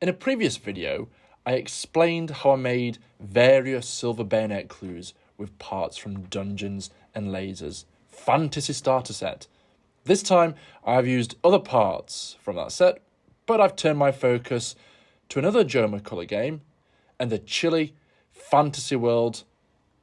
In a previous video, I explained how I made various Silver Bayonet clues with parts from dungeons and lasers. Fantasy starter set. This time, I've used other parts from that set, but I've turned my focus to another Joe McCullough game and the chilly fantasy world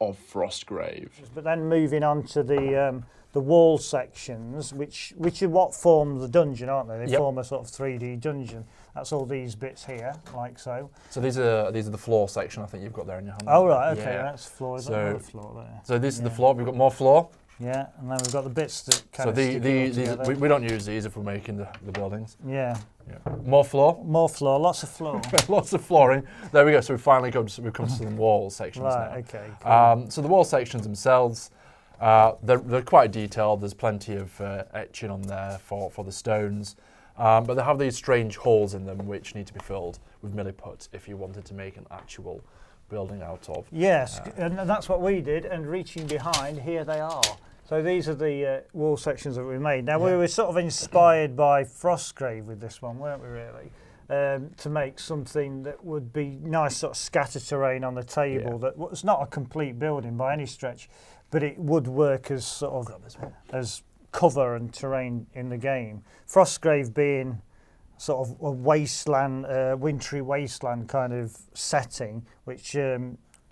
of Frostgrave. But then moving on to the wall sections, which are what form the dungeon, aren't they? They form a sort of 3D dungeon. That's all these bits here, like so. So these are the floor section I think you've got there in your hand. Oh right, okay, that's floor. Is floor there? So this is the floor. We've got more floor. Yeah, and then we've got the bits that kind of these we don't use these if we're making the buildings. Yeah. More floor. More floor. Lots of floor. Lots of flooring. There we go. So we've come to the wall sections right. now. Okay. Cool. So the wall sections themselves, they're quite detailed. There's plenty of etching on there for the stones, but they have these strange holes in them which need to be filled with milliput if you wanted to make an actual building out of. Yes, and that's what we did. And reaching behind, here they are. So these are the wall sections that we made. Now we were sort of inspired by Frostgrave with this one, weren't we really? To make something that would be nice sort of scatter terrain on the table that was not a complete building by any stretch, but it would work as sort of as cover and terrain in the game. Frostgrave being sort of a wasteland, wintry wasteland kind of setting, which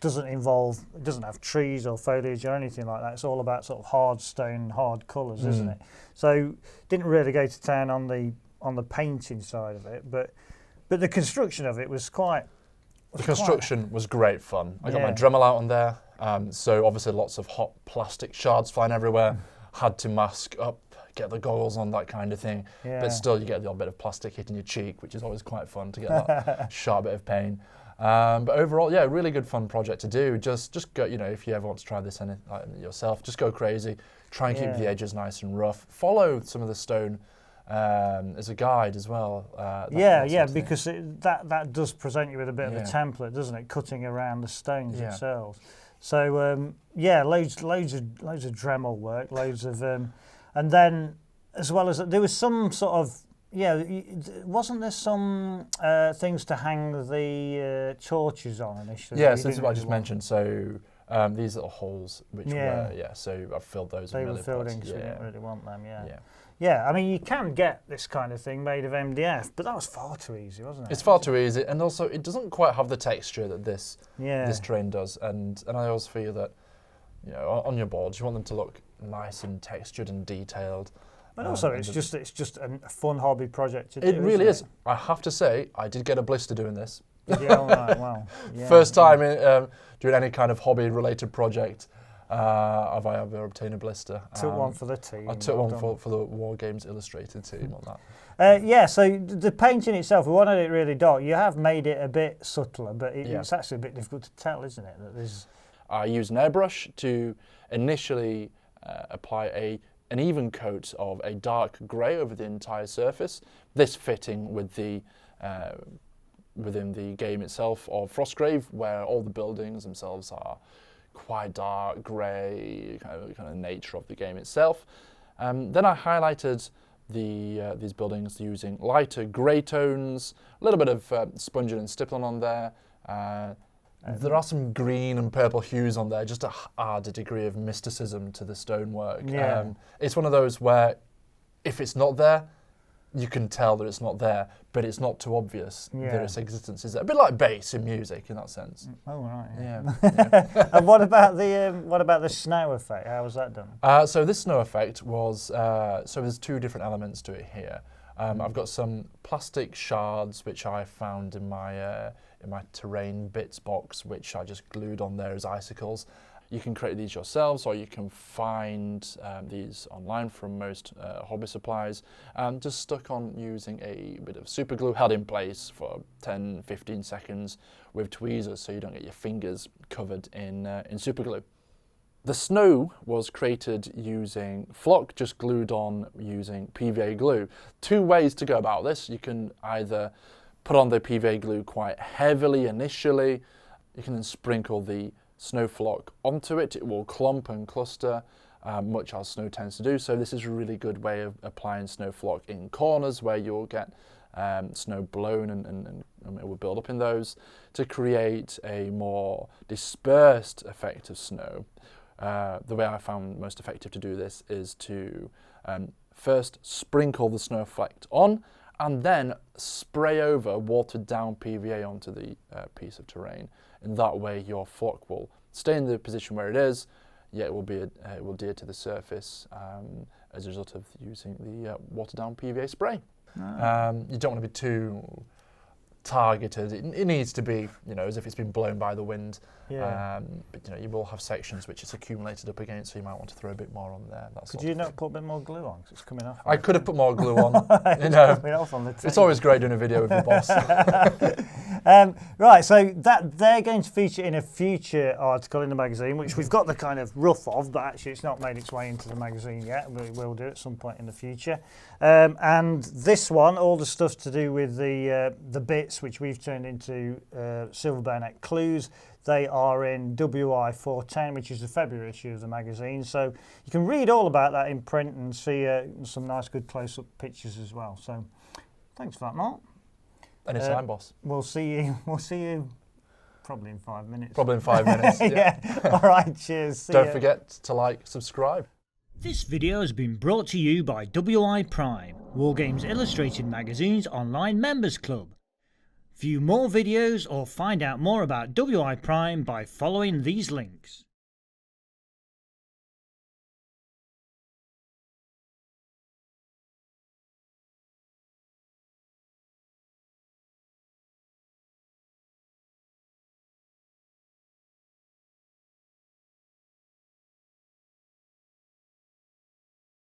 doesn't have trees or foliage or anything like that. It's all about sort of hard stone, hard colours, isn't it? So didn't really go to town on the painting side of it, but the construction of it was quite. The construction was great fun. I got my Dremel out on there, so obviously lots of hot plastic shards flying everywhere. Had to mask up, get the goggles on, that kind of thing. But still, you get the odd bit of plastic hitting your cheek, which is always quite fun to get that sharp bit of pain. But overall, really good fun project to do. Just go, if you ever want to try this yourself, just go crazy. Try and keep the edges nice and rough. Follow some of the stone as a guide as well. Because that does present you with a bit of a template, doesn't it? Cutting around the stones themselves. So loads of Dremel work, loads of, and then as well as there was some sort of. Wasn't there some things to hang the torches on initially? Yeah, so this is what I just mentioned. So these little holes, which so I've filled those. They were filled in because we didn't really want them. Yeah, I mean, you can get this kind of thing made of MDF, but that was far too easy, wasn't it? It's far too easy, and also it doesn't quite have the texture that this terrain does. And I always feel that, on your boards, you want them to look nice and textured and detailed. And also, it's just a fun hobby project to do. It really is. I have to say, I did get a blister doing this. First time doing any kind of hobby-related project. Have I ever obtained a blister? Took one for the team. I took one for the Wargames Illustrated team on that. So the painting itself, we wanted it really dark. You have made it a bit subtler, but it's actually a bit difficult to tell, isn't it? I used an airbrush to initially apply an even coat of a dark grey over the entire surface. This fitting with the within the game itself of Frostgrave, where all the buildings themselves are quite dark grey, kind of nature of the game itself. Then I highlighted these buildings using lighter grey tones, a little bit of sponging and stippling on there. There are some green and purple hues on there just to add a degree of mysticism to the stonework. It's one of those where if it's not there, you can tell that it's not there, but it's not too obvious that its existence is there. A bit like bass in music in that sense. Oh right. Yeah. And what about the snow effect? How was that done? So this snow effect was so there's two different elements to it here. I've got some plastic shards which I found in my terrain bits box, which I just glued on there as icicles. You can create these yourselves, or you can find these online from most hobby supplies. Just stuck on using a bit of super glue, held in place for 10-15 seconds with tweezers so you don't get your fingers covered in super glue. The snow was created using flock, just glued on using PVA glue. Two ways to go about this. You can either put on the PVA glue quite heavily initially. You can then sprinkle the snow flock onto it. It will clump and cluster, much as snow tends to do. So this is a really good way of applying snow flock in corners where you'll get snow blown, and it will build up in those to create a more dispersed effect of snow. The way I found most effective to do this is to first sprinkle the snow effect on, and then spray over watered down PVA onto the piece of terrain. In that way, your flock will stay in the position where it is, yet it will adhere to the surface as a result of using the watered down PVA spray. You don't want to be too targeted. It needs to be, as if it's been blown by the wind. Yeah. But you will have sections which it's accumulated up against, so you might want to throw a bit more on there. Could you not put a bit more glue on? 'Cause it's coming off. I could have put more glue on. Coming off on the tape. It's always great doing a video with your boss. Right, so they're going to feature in a future article in the magazine, which we've got the kind of rough of, but actually it's not made its way into the magazine yet, but it will do at some point in the future. And this one, all the stuff to do with the bits which we've turned into Silver Bayonet clues, they are in WI 410, which is the February issue of the magazine. So you can read all about that in print and see some nice good close-up pictures as well. So thanks for that, Mark. Anytime, boss. We'll see you probably in 5 minutes. Probably in 5 minutes. Yeah. All right, cheers. Don't forget to like, subscribe. This video has been brought to you by WI Prime, Wargames Illustrated magazine's online members club. View more videos or find out more about WI Prime by following these links.